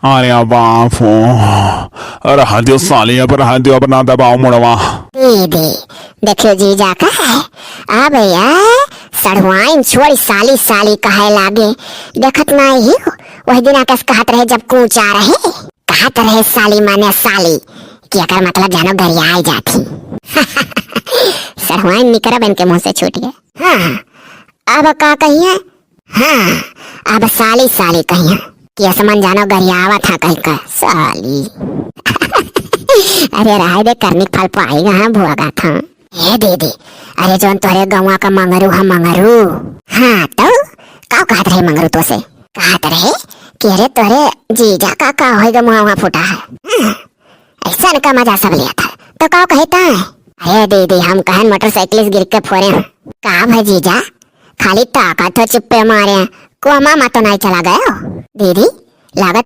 अरे बापू, रहा दियो साली, अब रहा दियो, अब ना दबाओ मुड़वा। दीदी देखियो जीजा का है। अब यार सड़वाइन छोड़ी साली साली कहे लागे। देखत ना ही हो वही दिन आकाश कहत रहे जब कूच आ रहे, कहत रहे साली माने साली कि अकर मतलब जानो गरियाई जाती। सड़वाइन निकरब इनके मुंह से छूट गए। हाँ अब का कहिए, हाँ अब साली साली कहिए कि असमन जानो गरियावा था कहीं का साली। अरे राय दे करनी फल पाएगा। हाँ भुआगा था ये दीदी। अरे जोन तोरे गवा का मंगरू है मंगरू। हाँ तो का कहत रहे मंगरू तो से कहत रहे कि अरे तोरे जीजा का होएगा मुआ फूटा है। ऐसा का मजा सब लिया था तो का कहता है। अरे दीदी हम कहन मोटरसाइकिल गिर के फोरे का भाई जीजा खाली ताकत तो चुप्पे मारे को मामा तो नहीं चला गया दीदी लागत